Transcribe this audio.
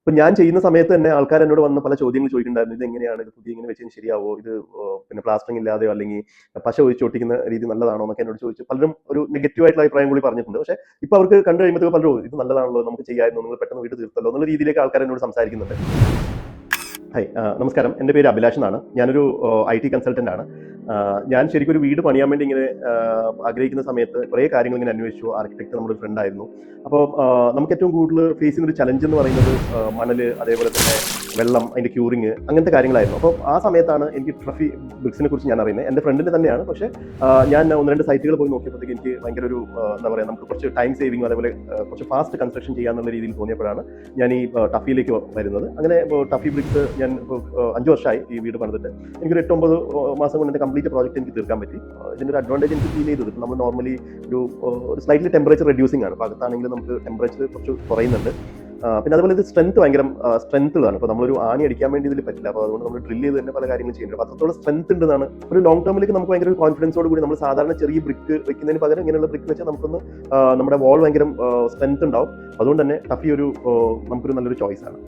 ഇപ്പൊ ഞാൻ ചെയ്യുന്ന സമയത്ത് തന്നെ ആൾക്കാർ എന്നോട് വന്ന് പല ചോദ്യങ്ങൾ ചോദിക്കുന്നുണ്ടായിരുന്നു. ഇത് എങ്ങനെയാണ്, ഇത് പുതിയ ഇങ്ങനെ വെച്ചാൽ ശരിയാവോ, ഇത് പിന്നെ പ്ലാസ്റ്ററിംഗ് ഇല്ലാതെയോ അല്ലെങ്കിൽ പശ ഒഴിച്ച് ഒട്ടിക്കുന്ന രീതി നല്ലതാണോ എന്നൊക്കെ എന്നോട് ചോദിച്ചു. പലരും ഒരു നെഗറ്റീവ് ആയിട്ടുള്ള അഭിപ്രായം കൂടി പറഞ്ഞിട്ടുണ്ട്. പക്ഷേ ഇപ്പൊ അവർക്ക് കണ്ടു കഴിയുമ്പോൾ പലരും ഇത് നല്ലതാണല്ലോ, നമുക്ക് ചെയ്യാമായിരുന്നു, നിങ്ങൾ പെട്ടെന്ന് വീട് തീർത്തല്ലോ എന്നുള്ള രീതിയിലേക്ക് ആൾക്കാർ എന്നോട് സംസാരിക്കുന്നുണ്ട്. ഹായ്, നമസ്കാരം. എൻ്റെ പേര് അഭിലാഷ് എന്നാണ്. ഞാനൊരു IT കൺസൾട്ടൻ്റ് ആണ്. ഞാൻ ശരിക്കും ഒരു വീട് പണിയാൻ വേണ്ടി ഇങ്ങനെ ആഗ്രഹിക്കുന്ന സമയത്ത് കുറേ കാര്യങ്ങൾ ഇങ്ങനെ അന്വേഷിച്ചു. ആർക്കിടെക്ട് നമ്മുടെ ഒരു ഫ്രണ്ട് ആയിരുന്നു. അപ്പോൾ നമുക്ക് ഏറ്റവും കൂടുതൽ ഫേസ് ചെയ്യുന്ന ഒരു ചലഞ്ച് എന്ന് പറയുന്നത് മണല്, അതേപോലെ തന്നെ വെള്ളം, അതിൻ്റെ ക്യൂറിങ്, അങ്ങനത്തെ കാര്യങ്ങളായിരുന്നു. അപ്പോൾ ആ സമയത്താണ് എനിക്ക് ട്രഫി ബ്രിക്സിനെ കുറിച്ച് ഞാൻ അറിയുന്നത്. എൻ്റെ ഫ്രണ്ടിൻ്റെ തന്നെയാണ്. പക്ഷേ ഞാൻ 1-2 സൈറ്റുകൾ പോയി നോക്കിയപ്പോഴത്തേക്ക് എനിക്ക് ഭയങ്കര ഒരു എന്താ പറയുക, നമുക്ക് കുറച്ച് ടൈം സേവിങ്ങും അതേപോലെ കുറച്ച് ഫാസ്റ്റ് കൺസ്ട്രക്ഷൻ ചെയ്യാന്നുള്ള രീതിയിൽ തോന്നിയപ്പോഴാണ് ഞാൻ ഈ ടഫിയിലേക്ക് വരുന്നത്. അങ്ങനെ ടഫി ബ്രിക്സ് ഞാൻ ഇപ്പോൾ 5 വർഷമായി ഈ വീട് പണിതിട്ട്. എനിക്കൊരു 8-9 മാസം കൊണ്ട് എൻ്റെ കംപ്ലീറ്റ് പ്രോജക്റ്റ് എനിക്ക് തീർക്കാൻ പറ്റി. ഇതിൻ്റെ ഒരു അഡ്വാൻറ്റേജ് എനിക്ക് ഫീൽ ചെയ്തത്, നമ്മൾ നോർമലി ഒരു സ്ലൈറ്റ്ലി ടെമ്പറേച്ചർ റെഡ്യൂസിംഗ് ആണ്. അപ്പോൾ അകത്താണെങ്കിൽ നമുക്ക് ടെമ്പറേച്ചർ കുറച്ച് കുറയുന്നുണ്ട്. പിന്നെ അതുപോലെ ഇത് സ്ട്രെങ്ത് ഭയങ്കര സ്ട്രെങ്ത്തുള്ളതാണ്. ഇപ്പോൾ നമ്മളൊരു ആണി അടിക്കാൻ വേണ്ടി ഇതിൽ പറ്റില്ല. അപ്പോൾ അതുകൊണ്ട് നമ്മൾ ഡ്രിൽ ചെയ്ത് തന്നെ പല കാര്യങ്ങളും ചെയ്യുന്നുണ്ട്. അപ്പോൾ അത്രത്തോളം സ്ട്രെങ്ത് ഉണ്ടെന്നാണ്. ഒരു ലോങ് ടേമിലേക്ക് നമുക്ക് ഭയങ്കര ഒരു കോൺഫിഡൻസോട് കൂടി നമ്മൾ സാധാരണ ചെറിയ ബ്രിക്ക് വെക്കുന്നതിന് പകരം ഇങ്ങനെയുള്ള ബ്രിക്ക് വെച്ചാൽ നമുക്കൊന്ന് നമ്മുടെ വാൾ ഭയങ്കര സ്ട്രെങ്ത് ഉണ്ടാവും. അതുകൊണ്ട് തന്നെ ടഫി നമുക്കൊരു നല്ലൊരു ചോയ്സാണ്.